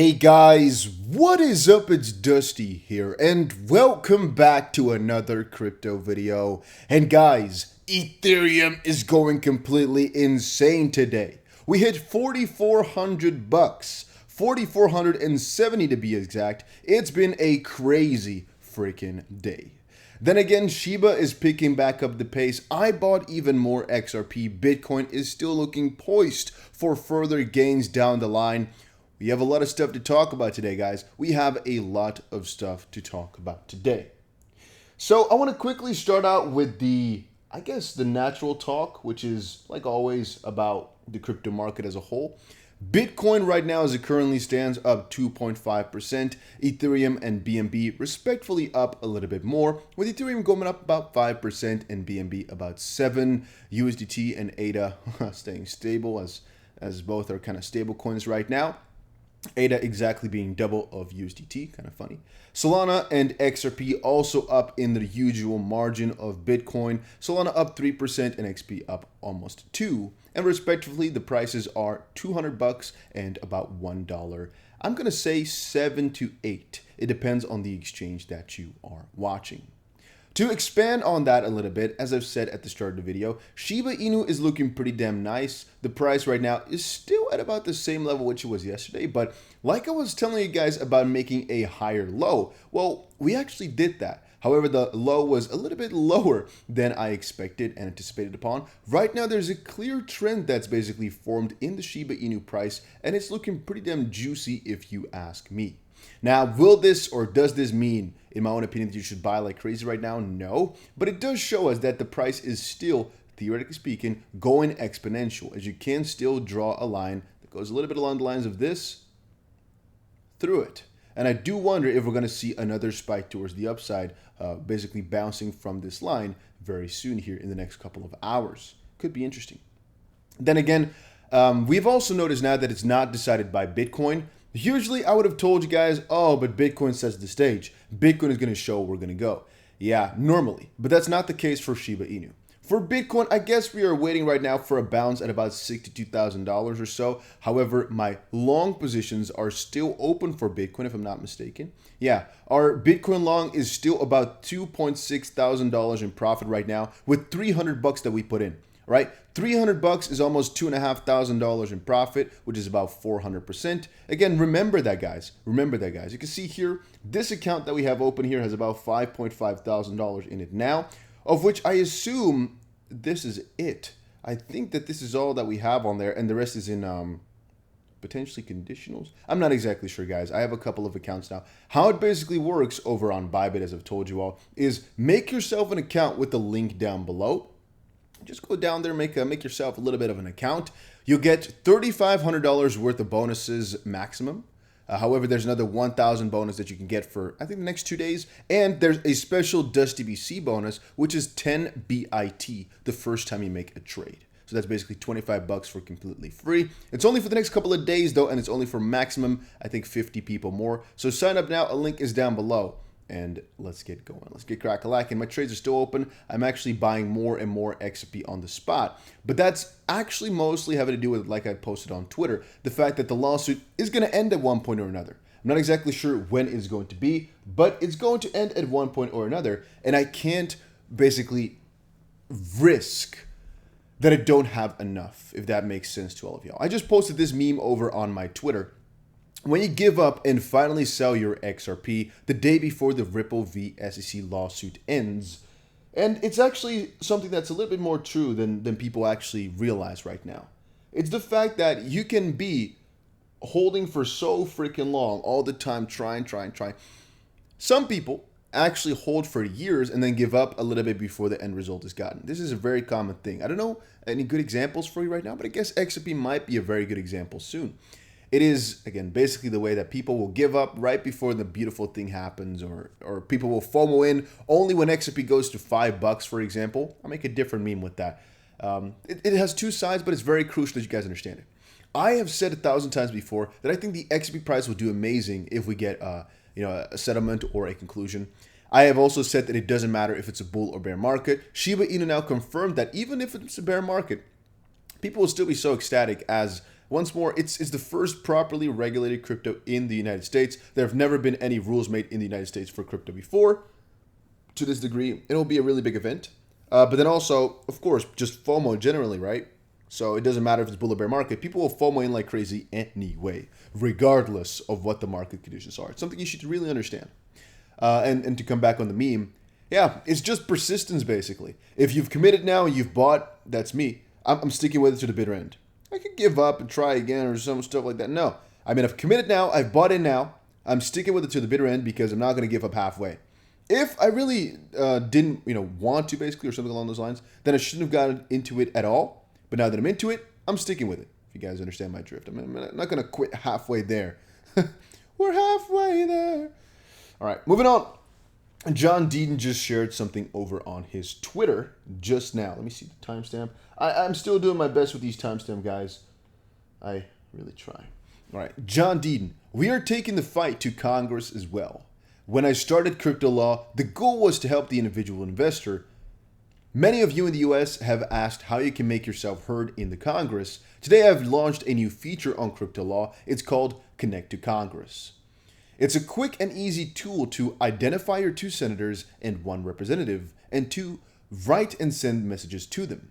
Hey guys, what is up? It's Dusty here, and welcome back to another crypto video. And guys, Ethereum is going completely insane today. We hit 4,400 bucks, 4,470 to be exact. It's been a crazy freaking day. Then again, Shiba is picking back up the pace. I bought even more XRP. Bitcoin is still looking poised for further gains down the line. We have a lot of stuff to talk about today, guys. We have a lot of stuff to talk about today. So I want to quickly start out with the natural talk, which is, like always, about the crypto market as a whole. Bitcoin right now, as it currently stands, up 2.5%. Ethereum and BNB respectfully up a little bit more, with Ethereum going up about 5% and BNB about 7. USDT and ADA staying stable as both are kind of stable coins right now. ADA exactly being double of USDT, kind of funny. Solana and XRP also up in the usual margin of Bitcoin. Solana up 3% and XP up almost 2%. And respectively, the prices are 200 bucks and about $1. I'm going to say 7 to 8. It depends on the exchange that you are watching. To expand on that a little bit, as I've said at the start of the video, Shiba Inu is looking pretty damn nice. The price right now is still at about the same level which it was yesterday, but like I was telling you guys about making a higher low, well, we actually did that. However, the low was a little bit lower than I expected and anticipated upon. Right now, there's a clear trend that's basically formed in the Shiba Inu price, and it's looking pretty damn juicy if you ask me. Now, will this or does this mean, in my own opinion, that you should buy like crazy right now? No, but it does show us that the price is still, theoretically speaking, going exponential, as you can still draw a line that goes a little bit along the lines of this through it. And I do wonder if we're going to see another spike towards the upside, basically bouncing from this line very soon here in the next couple of hours. Could be interesting. Then again, we've also noticed now that it's not decided by Bitcoin. Usually I would have told you guys, oh, but Bitcoin sets the stage. Bitcoin is going to show where we're going to go. Yeah, normally, but that's not the case for Shiba Inu. For Bitcoin, I guess we are waiting right now for a bounce at about $62,000 or so. However, my long positions are still open for Bitcoin, if I'm not mistaken. Yeah, our Bitcoin long is still about $2.6 thousand in profit right now with 300 bucks that we put in. Right, 300 bucks is almost $2,500 in profit, which is about 400%. Again, remember that, guys. Remember that, guys. You can see here, this account that we have open here has about $5.5 thousand in it now, of which I assume this is it. I think that this is all that we have on there, and the rest is in potentially conditionals. I'm not exactly sure, guys. I have a couple of accounts now. How it basically works over on Bybit, as I've told you all, is make yourself an account with the link down below. Just go down there, make yourself a little bit of an account. You'll get $3,500 worth of bonuses maximum. However, there's another 1,000 bonus that you can get for, I think, the next 2 days. And there's a special DustDBC bonus, which is 10 BIT the first time you make a trade. So that's basically 25 bucks for completely free. It's only for the next couple of days, though, and it's only for maximum, I think, 50 people more. So sign up now. A link is down below. And let's get going. Let's get crack-a-lacking. My trades are still open. I'm actually buying more and more XRP on the spot. But that's actually mostly having to do with, like I posted on Twitter, the fact that the lawsuit is going to end at one point or another. I'm not exactly sure when it's going to be, but it's going to end at one point or another. And I can't basically risk that I don't have enough, if that makes sense to all of y'all. I just posted this meme over on my Twitter. When you give up and finally sell your XRP the day before the Ripple v SEC lawsuit ends, and it's actually something that's a little bit more true than people actually realize right now. It's the fact that you can be holding for so freaking long, all the time, trying. Some people actually hold for years and then give up a little bit before the end result is gotten. This is a very common thing. I don't know any good examples for you right now, but I guess XRP might be a very good example soon. It is, again, basically the way that people will give up right before the beautiful thing happens, or people will FOMO in only when XRP goes to $5, for example. I'll make a different meme with that. It has two sides, but it's very crucial that you guys understand it. I have said 1,000 times before that I think the XRP price will do amazing if we get a settlement or a conclusion. I have also said that it doesn't matter if it's a bull or bear market. Shiba Inu now confirmed that even if it's a bear market, people will still be so ecstatic as Once more, it's the first properly regulated crypto in the United States. There have never been any rules made in the United States for crypto before. To this degree, it'll be a really big event. But then also, of course, just FOMO generally, right? So it doesn't matter if it's bull or bear market. People will FOMO in like crazy anyway, regardless of what the market conditions are. It's something you should really understand. And to come back on the meme, yeah, it's just persistence, basically. If you've committed now and you've bought, that's me. I'm sticking with it to the bitter end. I could give up and try again or some stuff like that. No. I mean, I've committed now. I've bought in now. I'm sticking with it to the bitter end because I'm not going to give up halfway. If I really didn't, want to, basically, or something along those lines, then I shouldn't have gotten into it at all. But now that I'm into it, I'm sticking with it. If you guys understand my drift. I'm not going to quit halfway there. We're halfway there. All right, moving on. John Deaton just shared something over on his Twitter just now. Let me see the timestamp. I'm still doing my best with these timestamp, guys. I really try. All right, John Deaton. We are taking the fight to Congress as well. When I started crypto law, the goal was to help the individual investor. Many of you in the US have asked how you can make yourself heard in the Congress. Today I've launched a new feature on crypto law. It's called Connect to Congress. It's a quick and easy tool to identify your 2 senators and 1 representative, and to write and send messages to them.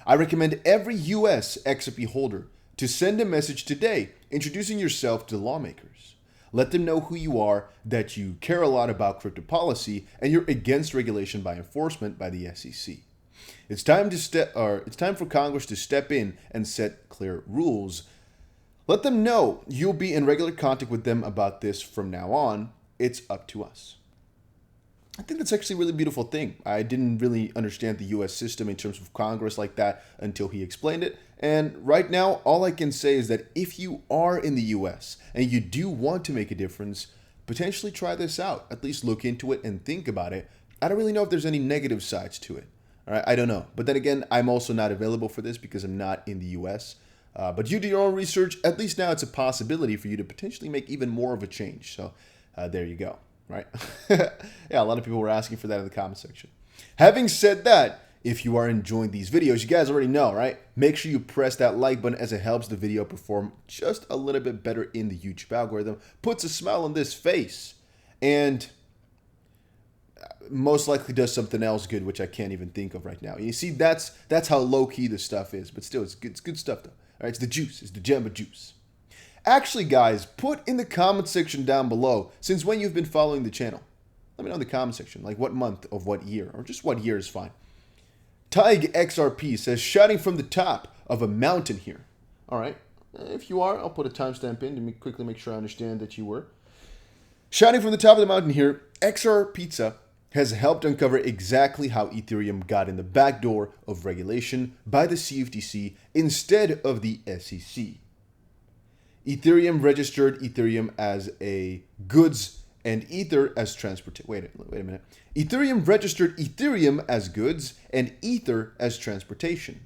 I recommend every US XRP holder to send a message today introducing yourself to the lawmakers. Let them know who you are, that you care a lot about crypto policy, and you're against regulation by enforcement by the SEC. It's time for Congress to step in and set clear rules. Let them know you'll be in regular contact with them about this from now on. It's up to us. I think that's actually a really beautiful thing. I didn't really understand the US system in terms of Congress like that until he explained it. And right now, all I can say is that if you are in the US and you do want to make a difference, potentially try this out. At least look into it and think about it. I don't really know if there's any negative sides to it. All right, I don't know. But then again, I'm also not available for this because I'm not in the US. But you do your own research. At least now it's a possibility for you to potentially make even more of a change. So there you go, right? Yeah, a lot of people were asking for that in the comment section. Having said that, if you are enjoying these videos, you guys already know, right? Make sure you press that like button as it helps the video perform just a little bit better in the YouTube algorithm. Puts a smile on this face. And most likely does something else good, which I can't even think of right now. You see, that's how low-key this stuff is. But still, it's good stuff, though. All right, it's the juice. It's the Jamba juice. Actually, guys, put in the comment section down below since when you've been following the channel. Let me know in the comment section, like what month of what year, or just what year is fine. Tig XRP says, shouting from the top of a mountain here. All right, if you are, I'll put a timestamp in to quickly make sure I understand that you were. Shouting from the top of the mountain here, XR Pizza has helped uncover exactly how Ethereum got in the back door of regulation by the CFTC instead of the SEC. Ethereum registered Ethereum as a goods and Ether as transportation. Wait a minute. Ethereum registered Ethereum as goods and Ether as transportation.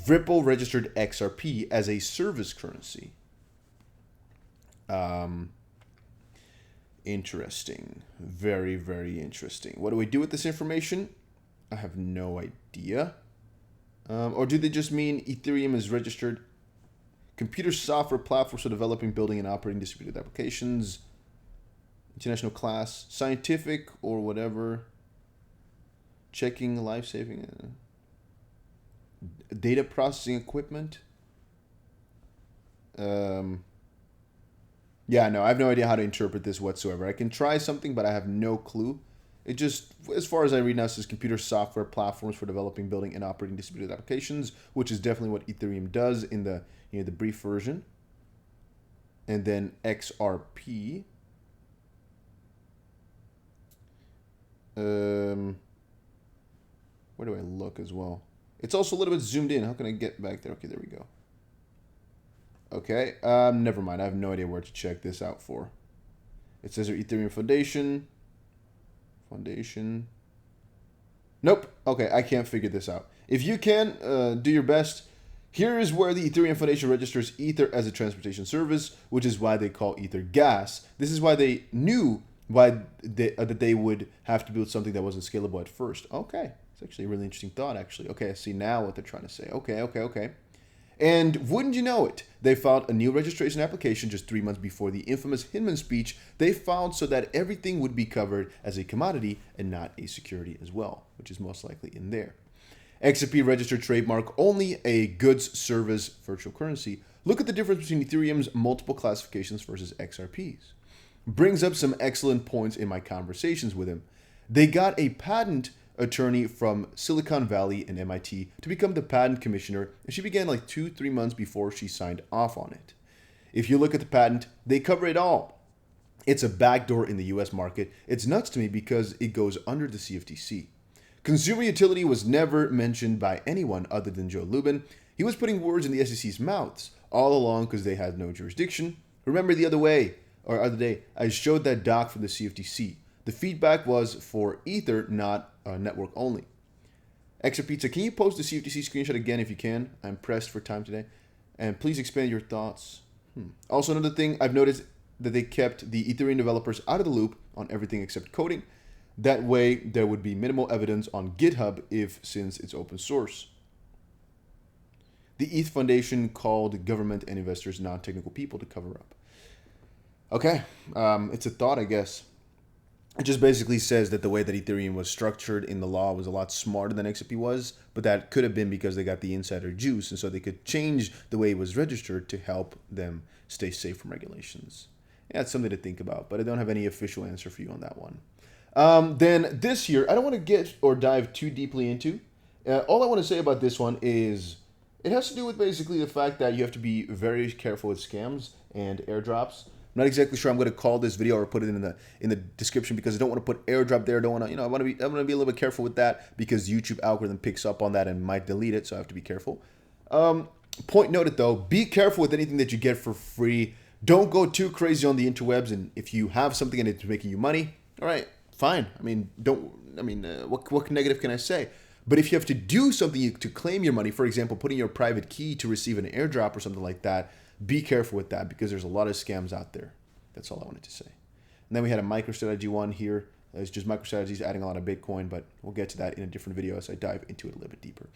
Ripple registered XRP as a service currency. Interesting. Very, very interesting. What do we do with this information? I have no idea. Or do they just mean Ethereum is registered? Computer software platforms for developing, building, and operating distributed applications. International class. Scientific or whatever. Checking, life-saving. Data processing equipment. Yeah, no, I have no idea how to interpret this whatsoever. I can try something, but I have no clue. It just, as far as I read now, it says computer software platforms for developing, building, and operating distributed applications, which is definitely what Ethereum does in the the brief version. And then XRP. Where do I look as well? It's also a little bit zoomed in. How can I get back there? Okay, there we go. Okay, never mind. I have no idea where to check this out for. It says here Ethereum Foundation. Nope. Okay, I can't figure this out. If you can, do your best. Here is where the Ethereum Foundation registers Ether as a transportation service, which is why they call Ether gas. This is why they knew that they would have to build something that wasn't scalable at first. Okay, it's actually a really interesting thought, actually. Okay, I see now what they're trying to say. Okay. And wouldn't you know it, they filed a new registration application just 3 months before the infamous Hinman speech they filed so that everything would be covered as a commodity and not a security as well, which is most likely in there. XRP registered trademark only a goods service virtual currency. Look at the difference between Ethereum's multiple classifications versus XRP's. Brings up some excellent points in my conversations with him. They got a patent attorney from Silicon Valley and MIT to become the patent commissioner, and she began like 2-3 months before she signed off on it. If you look at the patent, they cover it all. It's a backdoor in the US market. It's nuts to me because it goes under the CFTC. Consumer utility was never mentioned by anyone other than Joe Lubin. He was putting words in the SEC's mouths all along because they had no jurisdiction. Remember the other day, I showed that doc from the CFTC. The feedback was for Ether, not network only. Extra Pizza, can you post the CFTC screenshot again if you can? I'm pressed for time today. And please expand your thoughts. Also, another thing, I've noticed that they kept the Ethereum developers out of the loop on everything except coding. That way, there would be minimal evidence on GitHub since it's open source. The ETH Foundation called government and investors non-technical people to cover up. Okay, it's a thought, I guess. It just basically says that the way that Ethereum was structured in the law was a lot smarter than XRP was, but that could have been because they got the insider juice, and so they could change the way it was registered to help them stay safe from regulations. Yeah, it's something to think about, but I don't have any official answer for you on that one. Then this here, I don't want to get or dive too deeply into. All I want to say about this one is it has to do with basically the fact that you have to be very careful with scams and airdrops. I'm not exactly sure I'm going to call this video or put it in the description because I don't want to put airdrop there. I don't want to, I'm going to be a little bit careful with that because YouTube algorithm picks up on that and might delete it, so I have to be careful. Point noted though, be careful with anything that you get for free. Don't go too crazy on the interwebs, and if you have something and it's making you money, all right, fine. What negative can I say? But if you have to do something to claim your money, for example, putting your private key to receive an airdrop or something like that, be careful with that because there's a lot of scams out there. That's all I wanted to say. And then we had a MicroStrategy one here. It's just MicroStrategy's adding a lot of Bitcoin, but we'll get to that in a different video as I dive into it a little bit deeper.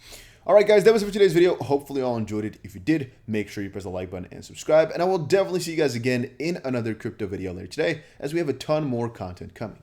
All right, guys, that was it for today's video. Hopefully you all enjoyed it. If you did, make sure you press the like button and subscribe. And I will definitely see you guys again in another crypto video later today as we have a ton more content coming.